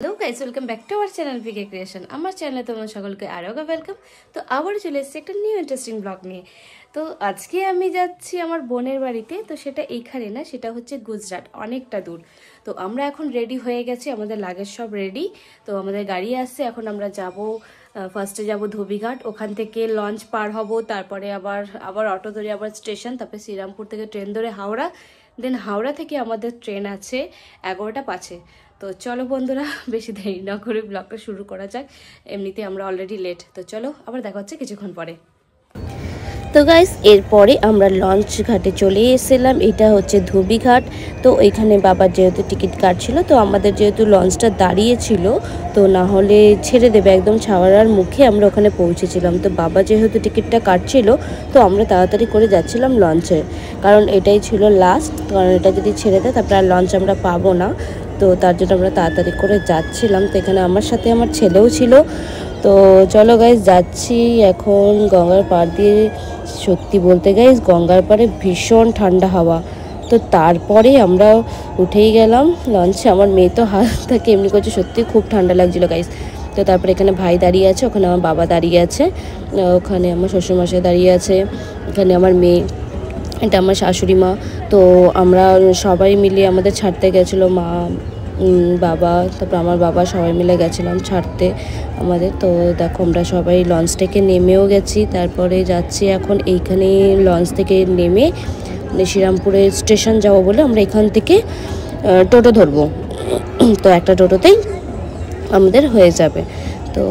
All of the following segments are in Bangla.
Hello guys, welcome back to our channel V K creation. আমার চ্যানেলে তোমার সকলকে আরও ওয়েলকাম। তো আবারও চলে এসেছি একটা নিউ ইন্টারেস্টিং ব্লগ নিয়ে। তো আজকে আমি যাচ্ছি আমার বোনের বাড়িতে। তো সেটা এইখানে না, সেটা হচ্ছে গুজরাট, অনেকটা দূর। তো আমরা এখন রেডি হয়ে গেছি, আমাদের লাগেজ সব রেডি। তো আমাদের গাড়ি আসছে, এখন আমরা যাব। ফার্স্টে যাব ধোবিঘাট, ওখান থেকে লঞ্চ পার হব, তারপরে আবার অটো ধরে আবার স্টেশন, তারপরে শ্রীরামপুর থেকে ট্রেন ধরে হাওড়া, দেন হাওড়া থেকে আমাদের ট্রেন আছে 11টা 5-এ। তো চলো বন্ধুরা, বেশি দেরি না করে ব্লগটা শুরু করা যাক। এমনিতে আমরা অলরেডি লেট। তো চলো, আবার দেখা হচ্ছে কিছুক্ষণ পরে। তো গাইস, এরপরে আমরা লঞ্চ ঘাটে চলে এসেছিলাম। এটা হচ্ছে ধোবিঘাট। তো এখানে বাবার যেহেতু টিকিট কাটছিল, তো আমাদের যেহেতু লঞ্চটা দাঁড়িয়ে ছিল, তো না হলে ছেড়ে দেবে একদম ছাওয়ার মুখে, আমরা ওখানে পৌঁছেছিলাম। তো বাবা যেহেতু টিকিটটা কাটছিল, তো আমরা তাড়াতাড়ি করে যাচ্ছিলাম লঞ্চে, কারণ এটাই ছিল লাস্ট। কারণ এটা যদি ছেড়ে দেয় তারপরে আর লঞ্চ আমরা পাবো না। তো তার জন্য আমরা তাড়াতাড়ি করে যাচ্ছিলাম। তো এখানে আমার সাথে আমার ছেলেও ছিল। তো চলো গাইস, যাচ্ছি এখন গঙ্গার পাড় দিয়ে। সত্যি বলতে গাইস, গঙ্গার পাড়ে ভীষণ ঠান্ডা হাওয়া। তো তারপরে আমরা উঠেই গেলাম লঞ্চে। আমার মেয়ে তো হাত থেকে এমনি করছে, সত্যি খুব ঠান্ডা লাগছিল গাইস। তো তারপরে এখানে ভাই দাঁড়িয়ে আছে, ওখানে আমার বাবা দাঁড়িয়ে আছে, ওখানে আমার শ্বশুরমশাই দাঁড়িয়ে আছে, এখানে আমার মেয়ে, এটা আমার শাশুড়ি মা। তো আমরা সবাই মিলে আমাদের ছাড়তে গেছিলো, মা, বাবা, তারপর আমার বাবা, সবাই মিলে গেছিলাম ছাড়তে আমাদের। তো দেখো, আমরা সবাই লঞ্চ থেকে নেমেও গেছি। তারপরে যাচ্ছি এখন এইখানে লঞ্চ থেকে নেমে শ্রীরামপুরের স্টেশন যাবো বলে আমরা এখান থেকে টোটো ধরবো। তো একটা টোটোতেই আমাদের হয়ে যাবে। তো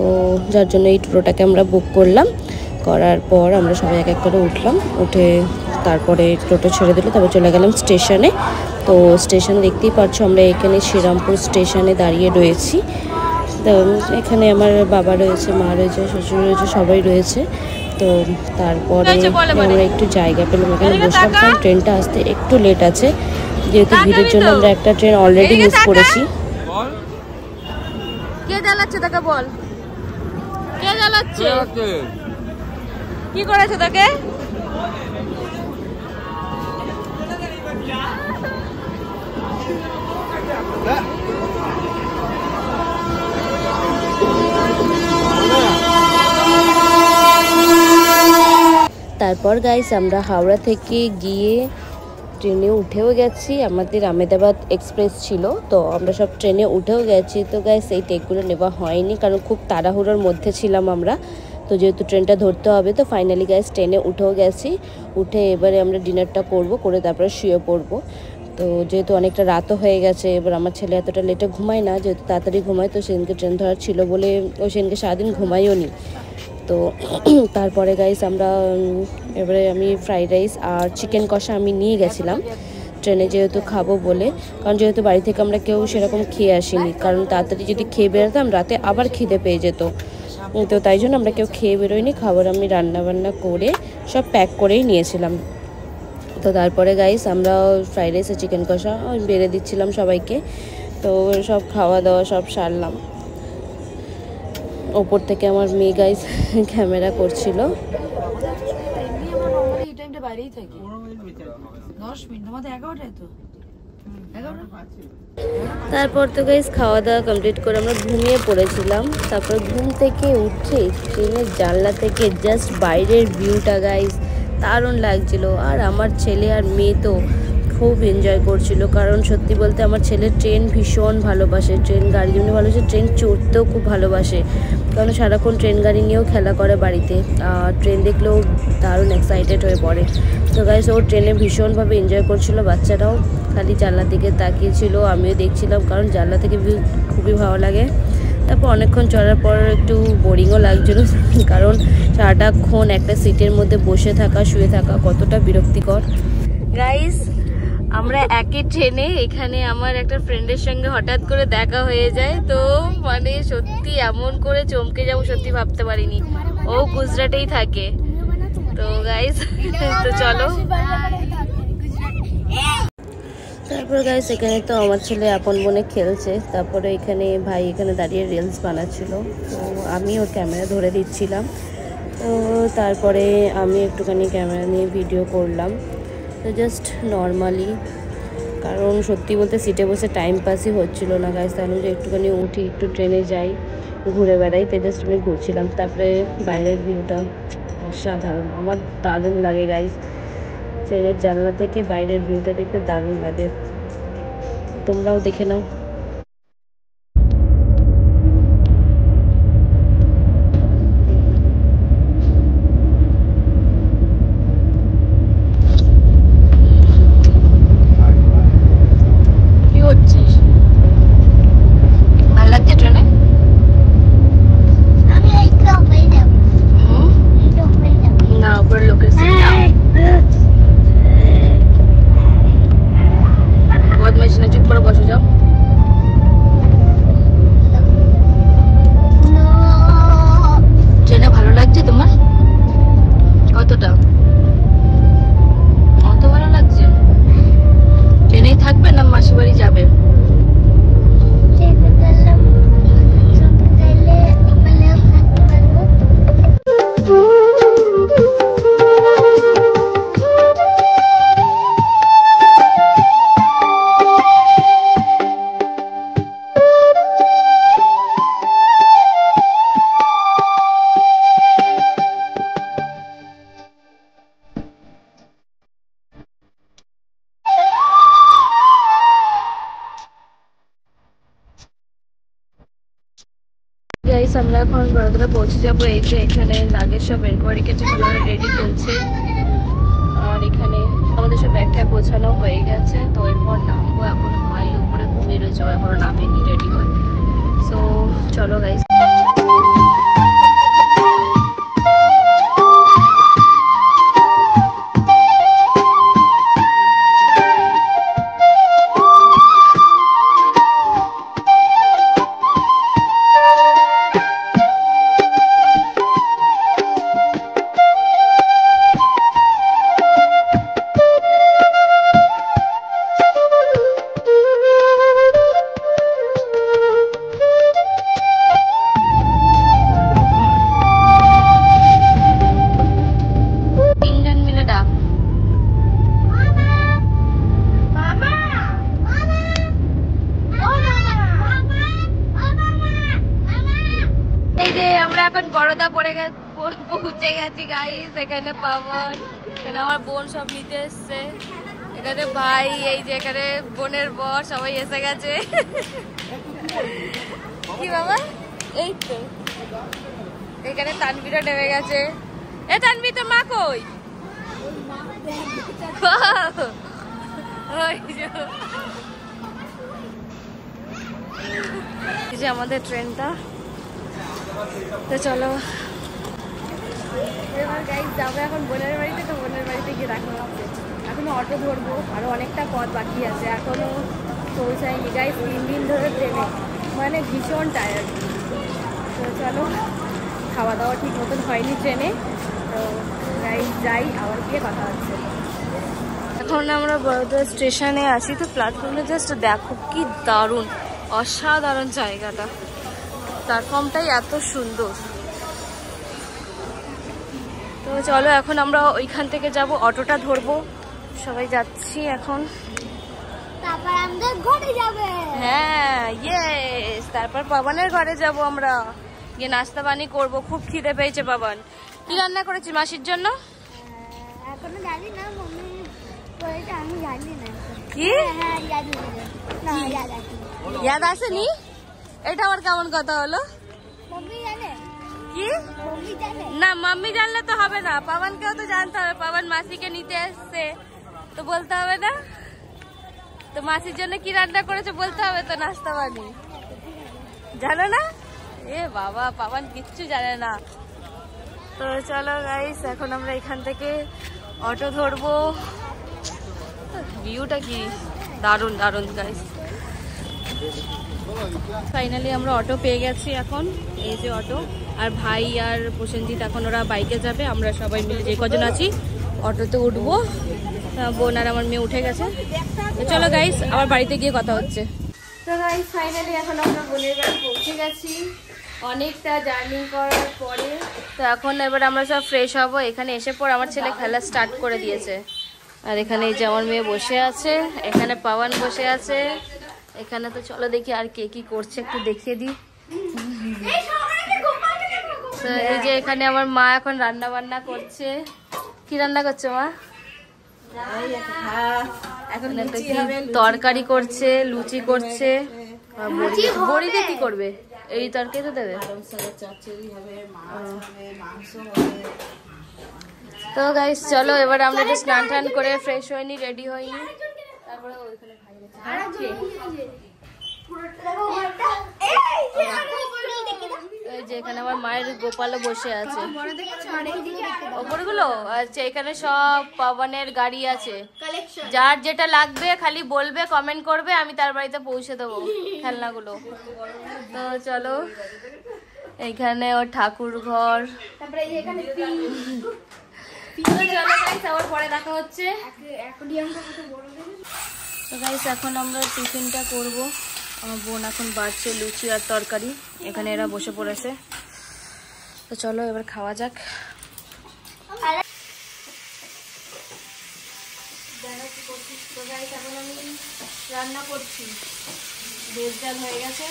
যার জন্য এই টোটোটাকে আমরা বুক করলাম। করার পর আমরা সবাই এক এক করে উঠলাম, উঠে তারপরে টোটো ছেড়ে দিল, তারপর চলে গেলাম স্টেশনে। তো স্টেশনে দেখতেই পাচ্ছ, আমরা এখানে শ্রীরামপুর স্টেশনে দাঁড়িয়ে রয়েছি। তো এখানে আমার বাবা রয়েছে, মা রয়েছে, শ্বশুর রয়েছে, সবাই রয়েছে। তো তারপরে আমরা একটু জায়গা পেলাম, এখানে বসলাম, কারণ ট্রেনটা আসতে একটু লেট আছে, যেহেতু ভিড়ের জন্য আমরা একটা ট্রেন অলরেডি মিস করেছি। কে জ্বালাচ্ছে তাকে বল, কে জ্বালাচ্ছে, কি করেছে তাকে? তারপর গাইস, আমরা হাওড়া থেকে গিয়ে ট্রেনে উঠেও গেছি। আমাদের আহমেদাবাদ এক্সপ্রেস ছিল, তো আমরা সব ট্রেনে উঠেও গেছি। তো গাইস, এই টেকগুলো নেওয়া হয়নি, কারণ খুব তাড়াহুড়োর মধ্যে ছিলাম আমরা। তো যেহেতু ট্রেনটা ধরতে হবে, তো ফাইনালি গাইস ট্রেনে উঠেও গেছি। উঠে এবারে আমরা ডিনারটা করে তারপরে শুয়ে পড়বো। তো যেহেতু অনেকটা রাতও হয়ে গেছে, এবার আমার ছেলে এতটা লেটে ঘুমায় না, যেহেতু তাড়াতাড়ি ঘুমায়। তো সেদিনকে ট্রেন ধরার ছিল বলে ও সেদিনকে সারাদিন ঘুমাইও নি। তো তারপরে গাইস আমরা এবারে আমি ফ্রাইড রাইস আর চিকেন কষা আমি নিয়ে গেছিলাম ট্রেনে, যেহেতু খাবো বলে। কারণ যেহেতু বাড়ি থেকে আমরা কেউ সেরকম খেয়ে আসিনি, কারণ তাড়াতাড়ি যদি খেয়ে বেরোতাম রাতে আবার খিদে পেয়ে যেত। তো তাই জন্য আমরা কেউ খেয়ে বেরোইনি, খাবার আমি রান্নাবান্না করে সব প্যাক করেই নিয়েছিলাম। তো তারপরে গাইস আমরা ফ্রাইড রাইস আর চিকেন কষা বেড়ে দিচ্ছিলাম সবাইকে। তো সব খাওয়া দাওয়া সব সারলাম। ওপর থেকে আমার মেয়ে গাইস ক্যামেরা করছিল। তারপর তো গাইস খাওয়া দাওয়া কমপ্লিট করে আমরা ঘুমিয়ে পড়েছিলাম। তারপর ঘুম থেকে উঠে ট্রেনের জানলা থেকে জাস্ট বাইরের ভিউটা গাইস দারুণ লাগছিল। আর আমার ছেলে আর মেয়ে তো খুব এনজয় করছিল, কারণ সত্যি বলতে আমার ছেলে ট্রেন ভীষণ ভালোবাসে, ট্রেন গাড়ি যেমনি ভালোবাসে, ট্রেন চড়তেও খুব ভালোবাসে, কারণ সারাক্ষণ ট্রেন গাড়ি নিয়েও খেলা করে বাড়িতে। আর ট্রেন দেখলেও দারুণ এক্সাইটেড হয়ে পড়ে। তো গাইস, ও ট্রেনে ভীষণভাবে এনজয় করছিল, বাচ্চারাও খালি জানলার দিকে তাকিয়েছিল, আমিও দেখছিলাম, কারণ জানলা থেকে ভিউ খুবই ভালো লাগে। তারপর অনেকক্ষণ চড়ার পর একটু বোরিংও লাগছিলো, কারণ সারাটাক্ষণ একটা সিটের মধ্যে বসে থাকা, শুয়ে থাকা কতটা বিরক্তিকর। গাইস, আমরা একই ট্রেনে, এখানে আমার একটা ফ্রেন্ডের সঙ্গে হঠাৎ করে দেখা হয়ে যায়। তো মানে সত্যি এমন করে চমকে যাবো সত্যি ভাবতে পারিনি। ও গুজরাটেই থাকে। তো গাইস, তো চলো। তারপর গাইস, এখানে তো আমার ছেলে আপন মনে খেলছে। তারপরে এখানে ভাই এখানে দাঁড়িয়ে রিলস বানাচ্ছিল, তো আমি ওর ক্যামেরা ধরে দিচ্ছিলাম। তো তারপরে আমি একটুখানি ক্যামেরা নিয়ে ভিডিও করলাম। তো জাস্ট নর্মালি কারণ সত্যি বলতে সিটে বসে টাইম পাসই হচ্ছিল না গাইস। তাহলে যে একটুখানি উঠি, একটু ট্রেনে যাই, ঘুরে বেড়াই, তাই জাস্ট আমি ঘুরছিলাম। তারপরে বাইরের ভিউটা অসাধারণ, আমার দারুণ লাগে গাইস। ট্রেনের জানলা থেকে বাইরের ভিউটা দেখতে দারুণ লাগে, তোমরাও দেখে নাও। গাইস আমরা এখন বড়োদরা পৌঁছে যাবো। এই যে এখানে লাগেজ সব এনকোয়ারি কেটে রেডি চলছে, আর এখানে আমাদের সব ব্যাগ ট্যাগ গোছানো হয়ে গেছে। তো এরপর নামবো, এখন ভাই উপরে ঘুমিয়ে রয়েছে, এখনো নামেনি, রেডি হয়। সো চলো গাইস। পৌঁছে গেছি গাইস, এখানে পাবন, এখানে আমার বোন সব নিতে এসছে, এখানে ভাই, এই যে এখানে বোনের বর সবাই এসে গেছে। কি বাবা, এই তো এখানে তানভীরও নেমে গেছে। এ তানভীর, তো মা কই? এই যে আমাদের ট্রেনটা, তো চলো এবার গাইস যাবো এখন বোনের বাড়িতে। তো বোনের বাড়িতে গিয়ে দেখা হবে, এখনো অটো ধরবো, আরো অনেকটা পথ বাকি আছে, এখনো পৌঁছায়নি গাইস। 3 দিন ধরে ট্রেনে, মানে ভীষণ টায়ার্ড। তো চলো, খাওয়া দাওয়া ঠিক মতন হয়নি ট্রেনে, তো গাইস যাই, আবার গিয়ে কথা হচ্ছে। এখন আমরা বড়োদরা স্টেশনে আছি। তো প্ল্যাটফর্মে জাস্ট দেখো কি দারুণ, অসাধারণ জায়গাটা, প্ল্যাটফর্মটাই এত সুন্দর। তো চলো এখন আমরা ওইখান থেকে যাব, অটোটা ধরবো, সবাই যাচ্ছি এখন। তারপর আমাদের ঘরে যাবে। হ্যাঁ ইয়েস, তারপর পাবনের ঘরে যাব আমরা, গিয়ে নাস্তা পানি করবো। খুব খিদে পেয়েছে পাবন। কি রান্না করেছি মাসির জন্য? এখনো জানি না, মম্মি করেছে, আমি জানি না। কি? হ্যাঁ জানি না, ইয়াদ আসেনি? এটা আমার কেমন কথা হলো? মম্মি জানে কি? মম্মি জানে না, মাম্মি জানলে তো হবে না, পাবনকেও তো জানতে হবে। পাবন মাসিকে নিতে এসছে, তো বলতে হবে না? তো মাসির জন্য কি রান্না করেছে বলতে হবে তো, নাস্তা পানি। জানো না? এ বাবা, পাবন কিচ্ছু জানে না। তো চলো গাইস, এখন আমরা এখান থেকে অটো ধরবো। ভিউটা কি দারুণ দারুণ গাইস। ফাইনালি আমরা অটো পেয়ে গেছি এখন, এই যে অটো। আর ভাই আর প্রসেনজিৎ এখন ওরা বাইকে যাবে, আমরা সবাই মিলে যে কজন আছি অটোতে উঠবো। বোন আর আমার মেয়ে উঠে গেছে। তো চলো গাইস, আবার বাড়িতে গিয়ে কথা হচ্ছে। তো গাইস ফাইনালি এখন আমরা বোনের বাড়ি পৌঁছে গেছি, অনেকটা জার্নি করার পরে। তো এখন এবার আমরা সব ফ্রেশ হব। এখানে এসে পর আমার ছেলে খেলা স্টার্ট করে দিয়েছে, আর এখানে এই যে আমার মেয়ে বসে আছে, এখানে পাওয়ান বসে আছে, এখানে তো চলো দেখি আর কে কি করছে একটু দেখিয়ে দিই। তো এই যে এখানে আমার মা এখন রান্না বান্না করছে। কি রান্না করছে মা? এখন তরকারি করছে, লুচি করছে। বড়ি দিয়ে কি করবে? এই তরকারি তো দেবে। তো গাইস চলো এবার আমরা একটু স্নান টান করে ফ্রেশ হয়নি, রেডি হয়নি, তারপরে ওইখানে এই যে এখানে আমার মায়ের গোপালও বসে আছে। ওপরগুলো আচ্ছা, এখানে সব পাবনের গাড়ি আছে, যার যেটা লাগবে খালি বলবে, কমেন্ট করবে, আমি তার বাড়িতে পৌঁছে দেবো খেলনাগুলো। তো চলো এইখানে ওর ঠাকুর ঘর। আবার পরে দেখা হচ্ছে। তো গাইস এখন আমরা টিফিনটা করবো। আমার বোন এখন বাড়ছে লুচি আর তরকারি, এখানে এরা বসে পড়েছে। তো চলো এবার খাওয়া যাক। এখন আমি রান্না করছি, ভেজ ডাল হয়ে গেছে,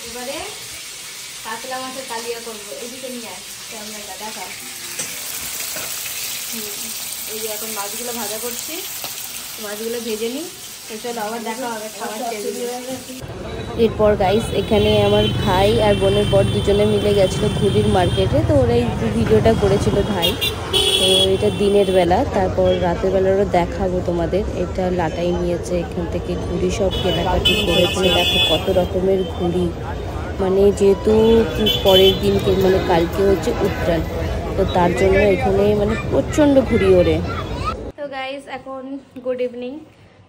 এবারে কাতলা মাছের কালিয়া করবো। এদিকে নিয়ে আয় ক্যামেরাটা, দেখা। এই যে এখন মাছগুলো ভাজা করছি, মাছগুলো ভেজে নিই। এরপর গাইস এখানে আমার ভাই আর বোনের বর দুজনে মিলে গেছিলো ঘুড়ির মার্কেটে। তো ওরা এই ভিডিওটা করেছিল ভাই। তো এটা দিনের বেলা, তারপর রাতের বেলা ওরা দেখাবো তোমাদের। এটা লাটাই নিয়েছে, এখান থেকে ঘুড়ি সব কেনাকাটি করেছে। দেখো কত রকমের ঘুড়ি, মানে যেহেতু পরের দিনকে মানে কালকে হচ্ছে উত্তরায়ণ, তো তার জন্য এখানে মানে প্রচণ্ড ঘুড়ি ওড়ে। তো গাইস এখন গুড ইভিনিং।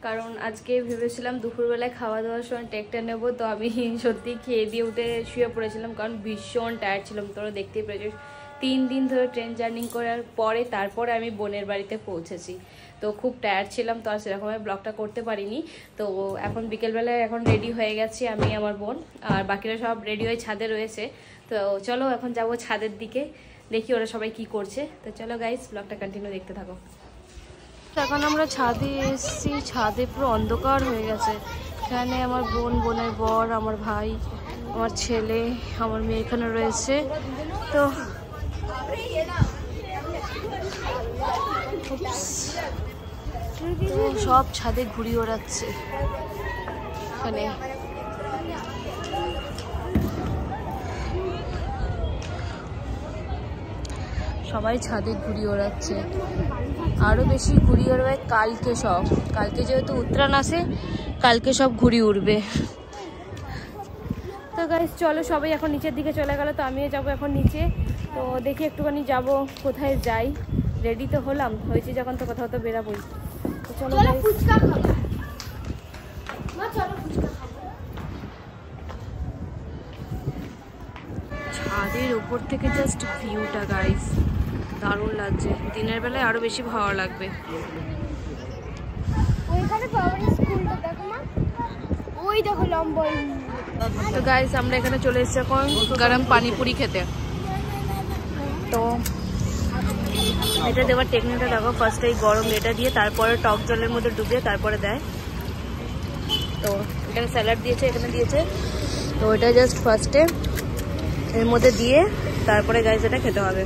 কারণ আজকে ভেবেছিলাম দুপুরবেলায় খাওয়া দাওয়ার সময় টেকটা নেবো, তো আমি সত্যি খেয়ে দিয়ে উঠে শুয়ে পড়েছিলাম, কারণ ভীষণ টায়ার্ড ছিলাম। তোরা দেখতেই পেয়েছিস 3 দিন ধরে ট্রেন জার্নি করার পরে তারপরে আমি বোনের বাড়িতে পৌঁছেছি। তো খুব টায়ার্ড ছিলাম, তো আর সেরকমভাবে ব্লগটা করতে পারিনি। তো এখন বিকেলবেলায় এখন রেডি হয়ে গেছি আমি, আমার বোন, আর বাকিরা সব রেডি হয়ে ছাদে রয়েছে। তো চলো এখন যাবো ছাদের দিকে, দেখি ওরা সবাই কি করছে। তো চলো গাইস ব্লগটা কন্টিনিউ দেখতে থাকো। এখন আমরা ছাদে এসেছি, ছাদে পুরো অন্ধকার হয়ে গেছে। এখানে আমার বোন, বোনের বর, আমার ভাই, আমার ছেলে, আমার মেয়ে এখানে রয়েছে। তো সব ছাদে ঘুড়ি ওড়াচ্ছে এখানে। সবাই ছাদে ঘুড়ি ওড়াচ্ছে, আরো বেশি ঘুড়ি উড়বে কালকে। সব কালকে যেহেতু উত্তরায়ণ আসে, কালকে সব ঘুড়ি উড়বে। তো গাইস চলো সবাই এখন নিচের দিকে চলে গেল, তো আমিও যাবো এখন নিচে। তো দেখি একটুখানি যাব, কোথায় যাই। রেডি তো হলাম, হয়েছে যখন তো কোথাও তো বেরাবোই। তো চলো ফুচকা খাবো, ছাদের উপর থেকে জাস্ট ভিউটা গাইস দারুণ লাগছে। দিনের বেলায় আরো বেশি ভালো লাগবে। তো গাইস আমরা এখানে চলে এসেছি এখন গরম পানিপুরি খেতে। তো এটা দেওয়ার টেকনিকটা দেখো, ফার্স্টে এই গরম এটা দিয়ে তারপরে টক জলের মধ্যে ডুবিয়ে তারপরে দেয়। তো এখানে স্যালাড দিয়েছে, এখানে দিয়েছে। তো এটা জাস্ট ফার্স্টে এর মধ্যে দিয়ে তারপরে গাইস এটা খেতে হবে।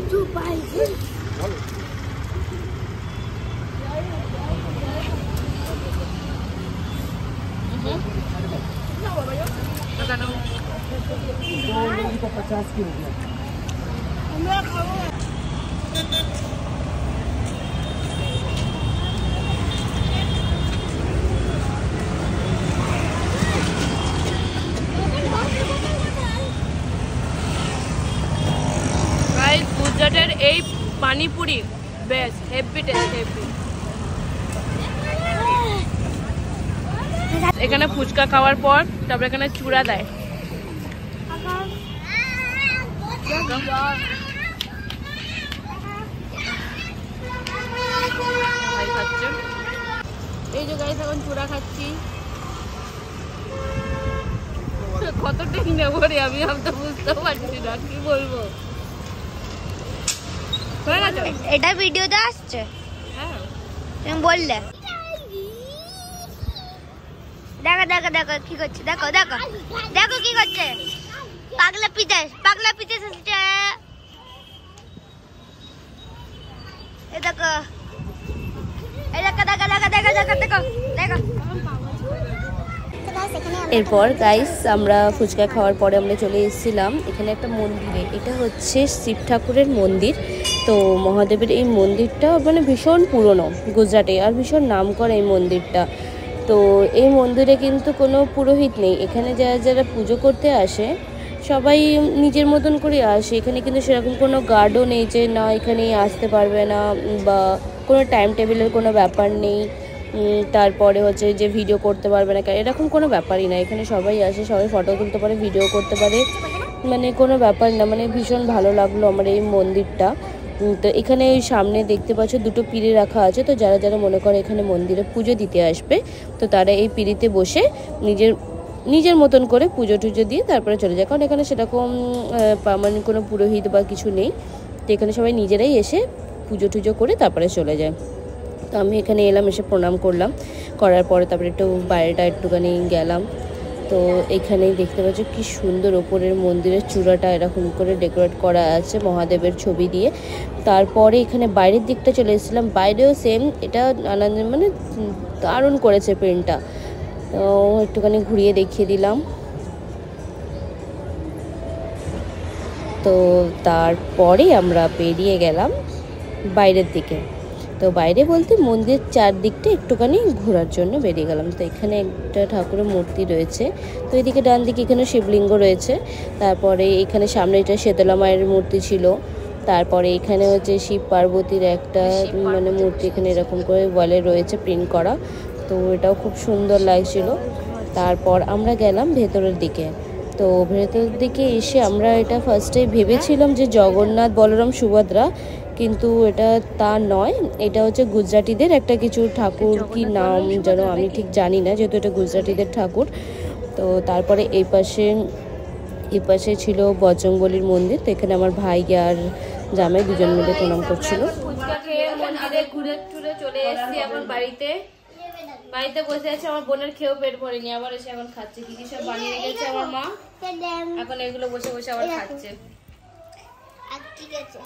গুজরাটের এই panipuri best, heavy taste, heavy. এখানে ফুচকা খাওয়ার পর তারপরে এখানে চূড়া দেয়। এই যে গাইস এখন চূড়া খাচ্ছি। কত টেক নেবো রে আমি তো বুঝতে পারছি না কি বলবো। এটা ভিডিওতে আসছে? হ্যাঁ, তুমি বললে। দেখো দেখো দেখো কি করছে, দেখো দেখো দেখো কি করছে, পাগলা পিঠে এসেছে। এই দেখো, এই দেখো দেখো দেখো দেখো দেখো দেখো দেখো। এরপর গাইস আমরা ফুচকা খাওয়ার পরে আমরা চলে এসেছিলাম এখানে একটা মন্দিরে। এটা হচ্ছে শিব ঠাকুরের মন্দির। তো মহাদেবের এই মন্দিরটা মানে ভীষণ পুরনো গুজরাটে, আর ভীষণ নাম করা এই মন্দিরটা। তো এই মন্দিরে কিন্তু কোনো পুরোহিত নেই। এখানে যারা যারা পুজো করতে আসে সবাই নিজের মতন করে আসে। এখানে কিন্তু সেরকম কোনো গার্ডও নেই যে না এখানে আসতে পারবে না, বা কোনো টাইম টেবিলের কোনো ব্যাপার নেই। তারপরে হচ্ছে যে ভিডিও করতে পারবে না, এরকম কোনো ব্যাপারই না। এখানে সবাই আসে, সবাই ফটো তুলতে পারে, ভিডিও করতে পারে, মানে কোনো ব্যাপার না। মানে ভীষণ ভালো লাগলো আমার এই মন্দিরটা। তো এখানে সামনে দেখতে পাচ্ছ দুটো পিঁড়ি রাখা আছে। তো যারা যারা মনে করে এখানে মন্দিরে পুজো দিতে আসবে তো তারা এই পিঁড়িতে বসে নিজের মতন করে পুজো টুজো দিয়ে তারপরে চলে যায়। কারণ এখানে সেরকম মানে কোনো পুরোহিত বা কিছু নেই। তো এখানে সবাই নিজেরাই এসে পুজো টুজো করে তারপরে চলে যায়। তো আমি এখানে এলাম, এসে প্রণাম করলাম, করার পরে তারপরে একটু বাইরেটা একটুখানি গেলাম। তো এখানেই দেখতে পাচ্ছ কি সুন্দর ওপরের মন্দিরের চূড়াটা এরকম করে ডেকোরেট করা আছে মহাদেবের ছবি দিয়ে। তারপরে এখানে বাইরের দিকটা চলে এসেছিলাম, বাইরেও সেম, এটা আনন্দ মানে দারুণ করেছে প্রিন্টটা। তো একটুখানি ঘুরিয়ে দেখিয়ে দিলাম। তো তারপরে আমরা বেরিয়ে গেলাম বাইরের দিকে। তো বাইরে বলতে মন্দির চারদিকটা একটুখানি ঘোরার জন্য বেরিয়ে গেলাম। তো এখানে একটা ঠাকুরের মূর্তি রয়েছে। তো এদিকে ডান দিকে এখানে শিবলিঙ্গ রয়েছে। তারপরে এখানে সামনে এটা শীতলা মায়ের মূর্তি ছিল। তারপরে এখানে হচ্ছে শিব পার্বতীর একটা মানে মূর্তি এখানে এরকম করে ওয়ালে রয়েছে প্রিন্ট করা। তো এটাও খুব সুন্দর লাগছিল। তারপর আমরা গেলাম ভেতরের দিকে। তো ভেতরের দিকে এসে আমরা এটা ফার্স্টে ভেবেছিলাম যে জগন্নাথ বলরাম সুভদ্রা, কিন্তু এটা তা নয়। এটা হচ্ছে গুজরাটিদের একটা কিছু ঠাকুর, কি নাম যেন আমি ঠিক জানি না, যেহেতু এটা গুজরাটিদের ঠাকুর। তো তারপরে এই পাশে ছিল বজরংবলীর মন্দির। তো এখানে আমার ভাই আর জামাই দুজন মিলে প্রণাম করছিল। ফুচকা খেয়ে মন্দিরে ঘুরে টুরে চলে এসেছি এখন বাড়িতে বসে আছে। আমার বোনের খেয়েও পেট ভরেনি, আবার এসে এখন খাচ্ছে। কি কি সব বানিয়ে রেখেছে আমার মা, এখন এগুলো বসে বসে আবার খাচ্ছে। ঠিক আছে,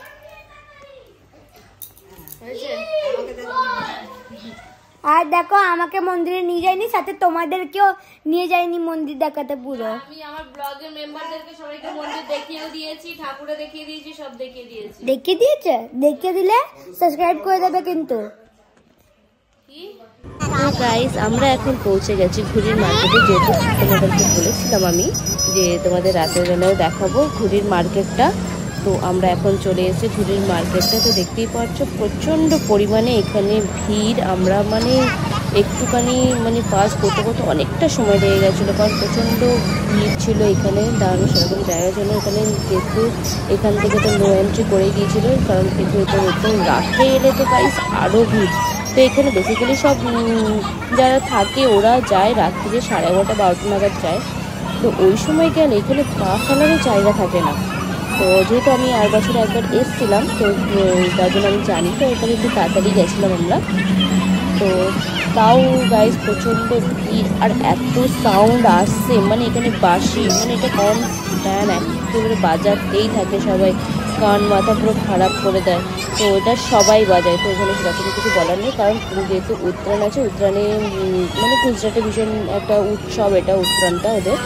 আর দেখো আমাকে মন্দিরে নিয়ে যায়নি, সাথে তোমাদেরকেও নিয়ে যায়নি মন্দির দেখাতে। পুরো আমি আমার ব্লগের মেম্বারদেরকে সবাইকে মন্দির দেখিয়েও দিয়েছি, ঠাকুরে দেখিয়ে দিয়েছি, সব দেখিয়ে দিয়েছি। দেখিয়ে দিয়েছে, দেখিয়ে দিলে সাবস্ক্রাইব করে দেবে কিন্তু। গাইস আমরা এখন পৌঁছে গেছি ঘুড়ির মার্কেটে। যেহেতু তোমাদেরকে বলেছিলাম আমি যে তোমাদের রাতের বেলায় দেখাবো ঘুড়ির মার্কেটটা, তো আমরা এখন চলে এসেছি ঘুড়ির মার্কেটটা। তো দেখতেই পাচ্ছ প্রচণ্ড পরিমাণে এখানে ভিড়। আমরা মানে একটুখানি মানে পাস করতে করতে অনেকটা সময় লেগে গেছিলো, কারণ প্রচণ্ড ভিড় ছিল এখানে। দাঁড়ানো সেরকম জায়গা ছিল এখানে, যেহেতু এখান থেকে তো নো এন্ট্রি করে গিয়েছিলো, কারণ কিন্তু রাত্রে এলে তো গাইস আরও ভিড়। তো এখানে বেসিক্যালি সব যারা থাকে ওরা যায় রাত্রিরে 11:30 12টা নাগাদ যায়। তো ওই সময় গেলে এখানে পা ফেলারও জায়গা থাকে না। তো যেহেতু আমি আর বছর একবার এসেছিলাম, তো তার জন্য আমি জানি। তো এখানে একটু তাড়াতাড়ি গেছিলাম আমরা। তো তাও গাইস প্রচণ্ড ভিড়, আর এত সাউন্ড আসছে, মানে এখানে বাঁশি, মানে এটা কম স্ট্যান্ড একেবারে বাজাতেই থাকে সবাই, কান মাথা পুরো খারাপ করে দেয়। তো ওটা সবাই বাজায়। তো এখানে সেরকম কিছু বলার নেই, কারণ যেহেতু উত্তরায়ণ আছে, উত্তরায়ণে মানে গুজরাটে ভীষণ একটা উৎসব এটা, উত্তরায়ণটা ওদের।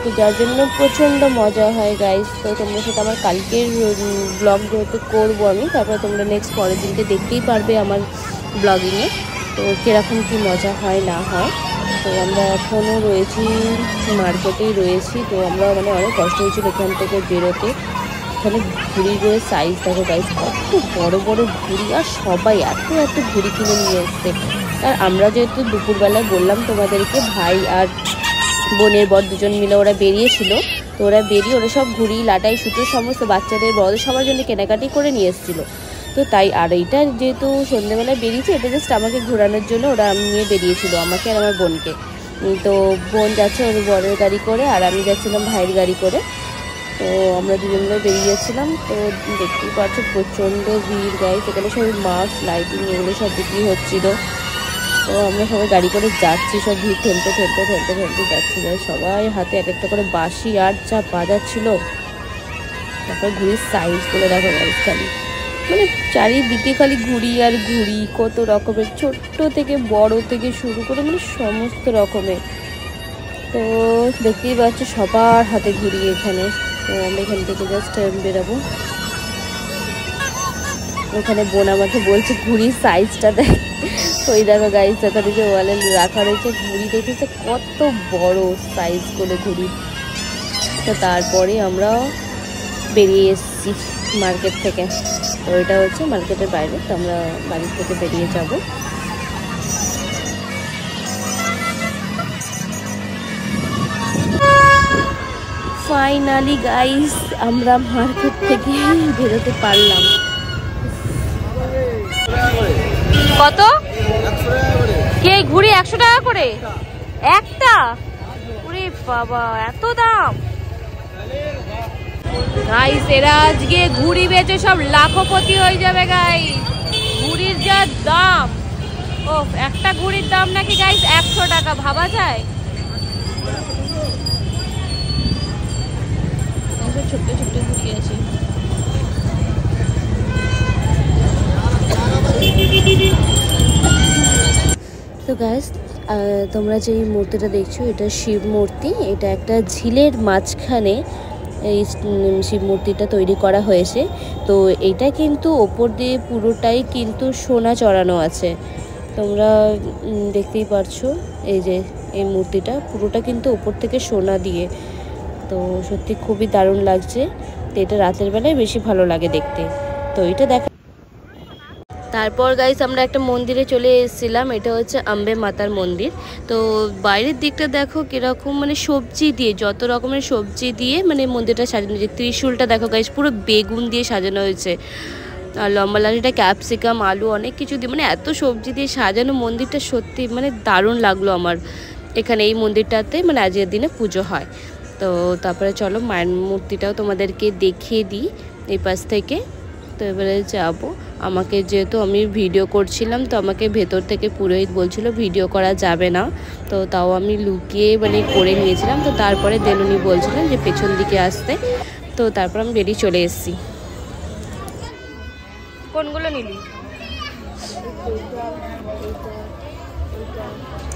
তো যার জন্য প্রচণ্ড মজা হয় গাইস। তো তোমরা সাথে আমার কালকের ব্লগ যেহেতু করবো আমি, তারপরে তোমরা নেক্সট পরের দিনকে দেখতেই পারবে আমার ব্লগিংয়ে তো কীরকম কী মজা হয় না হয়। তো আমরা এখনও রয়েছি মার্কেটেই রয়েছি। তো আমরা মানে অনেক কষ্ট হয়েছিল এখান থেকে বেরোতে। এখানে ঘুড়িগুলোর সাইজ দেখো গাইস, কত বড় বড় ঘুড়ি, আর সবাই এত এত ঘুড়ি কিনে নিয়ে এসছে। আর আমরা যেহেতু দুপুরবেলায় বললাম তোমাদেরকে, ভাই আর বোনের বর দুজন মিলে ওরা বেরিয়েছিল। তো ওরা সব ঘুড়ি লাটাই সুতো সমস্ত বাচ্চাদের বড়দের সবার জন্য কেনাকাটি করে নিয়ে এসেছিলো। তো তাই আর এইটা যেহেতু সন্ধ্যেবেলায় বেরিয়েছে, এটা জাস্ট আমাকে ঘোরানোর জন্য ওরা নিয়ে বেরিয়েছিল, আমাকে আর আমার বোনকে। তো বোন যাচ্ছে ওর বরের গাড়ি করে, আর আমি যাচ্ছিলাম ভাইয়ের গাড়ি করে। তো আমরা দুজন মিলে বেরিয়ে যাচ্ছিলাম। তো দেখতেই পাচ্ছ প্রচণ্ড ভিড় গাইস। এখানে সব মাস্ক লাইটিং এগুলো সব বিক্রি হচ্ছিলো। তো আমরা সবাই গাড়ি করে যাচ্ছি, সব ভিড় ঠেলতে ঠেলতে ঠেলতে ঠেলতে যাচ্ছি। সবাই হাতে এক একটা করে বাঁশি আর যা বাজাচ্ছিল। তারপর ঘুড়ির সাইজগুলো দেখো গাইস, খালি মানে চারিদিকে খালি ঘুড়ি আর ঘুড়ি, কত রকমের, ছোট্ট থেকে বড় থেকে শুরু করে মানে সমস্ত রকমের। তো দেখতেই পাচ্ছ সবার হাতে ঘুড়ি এখানে। তো আমরা এখান থেকে জাস্ট বেরাবো। ওখানে বোন আমাকে বলছে ঘুড়ির সাইজটা দেখ। ওই দেখো গাইস, ওখানে যে ওয়ালে রাখা রয়েছে ঘুড়ি, দেখেছে কত বড় সাইজগুলো ঘুড়ি। তো তারপরে আমরা বেরিয়ে এসেছি মার্কেট থেকে। তো এটা হচ্ছে মার্কেটের বাইরে। তো আমরা বাড়ি থেকে বেরিয়ে যাব। ফাইনালি গাইস আমরা মার্কেট থেকে বেরোতে পারলাম। কত কে ঘুড়ি? 100 টাকা করে একটা? ওরে বাবা, এত দাম! গাইস এরা আজকে ঘুড়ি বেচে সব লাখপতি হয়ে যাবে গাইস। ঘুড়ির যা দাম! ও, একটা ঘুড়ির দাম নাকি গাইস 100 টাকা, ভাবা যায়? ছোট্ট ছোট্ট ঘুড়ি আছে। তো গাইস তোমরা যে মূর্তিটা দেখছো এটা শিব মূর্তি। এটা একটা ঝিলের মাঝখানে এই শিব মূর্তিটা তৈরি করা হয়েছে। তো এটা কিন্তু ওপর দিয়ে পুরোটাই কিন্তু সোনা চড়ানো আছে। তোমরা দেখতেই পারছো এই যে এই মূর্তিটা পুরোটা কিন্তু ওপর থেকে সোনা দিয়ে। তো সত্যি খুবই দারুণ লাগছে। তো এটা রাতের বেলায় বেশি ভালো লাগে দেখতে। তো এটা দেখা। তারপর গাইস আমরা একটা মন্দিরে চলে এসেছিলাম। এটা হচ্ছে আম্বে মাতার মন্দির। তো বাইরের দিকটা দেখো কিরকম, মানে সবজি দিয়ে, যত রকমের সবজি দিয়ে মানে মন্দিরটা সাজানো হয়েছে। ত্রিশূলটা দেখো গাইস পুরো বেগুন দিয়ে সাজানো হয়েছে। আর লম্বা লাঠিটা ক্যাপসিকাম, আলু, অনেক কিছু দিয়ে, মানে এত সবজি দিয়ে সাজানো মন্দিরটা সত্যি মানে দারুণ লাগলো আমার। এখানে এই মন্দিরটাতে মানে আজকের দিনে পুজো হয়। তো তারপরে চলো মায়ের মূর্তিটাও তোমাদেরকে দেখিয়ে দিই এই পাশ থেকে। তো এবারে যাবো। আমাকে যেহেতু আমি ভিডিও করছিলাম, তো আমাকে ভেতর থেকে পুরোহিত বলছিল ভিডিও করা যাবে না। তো তাও আমি লুকিয়ে মানে করে নিয়েছিলাম। তো তারপরে দেলুনি বলছিলেন যে পেছন দিকে আসতে। তো তারপর আমি বেরিয়ে চলে এসেছি। কোনগুলো নিলি?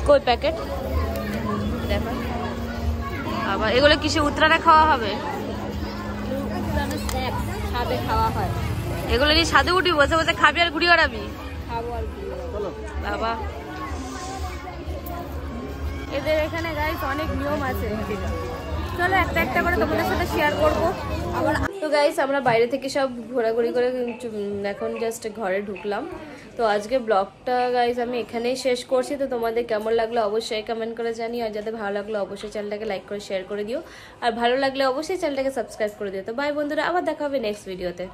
কই প্যাকেট দেখো। আবার এগুলো কিসে উত্তরানে খাওয়া হবে? খাওয়া হয় এগুলো নিয়ে সাথে উঠবি, বসে বসে খাবি আর ঘুড়ি ওড়াবি। বাবা এদের এখানে গাইস অনেক নিয়ম আছে। চলো একটা একটা করে তোমাদের সাথে শেয়ার করবো। তো গাইস আমরা বাইরে থেকে সব ঘোরাঘুরি করে এখন জাস্ট ঘরে ঢুকলাম। তো আজকে ব্লগটা গাইস আমি এখানেই শেষ করছি। তো তোমাদের কেমন লাগলো অবশ্যই কমেন্ট করে জানিও। আর যাদের ভালো লাগলো অবশ্যই চ্যানেলটাকে লাইক করে শেয়ার করে দিও। আর ভালো লাগলে অবশ্যই চ্যানেলটাকে সাবস্ক্রাইব করে দিও। তো বাই বন্ধুরা, আবার দেখা হবে নেক্সট ভিডিওতে।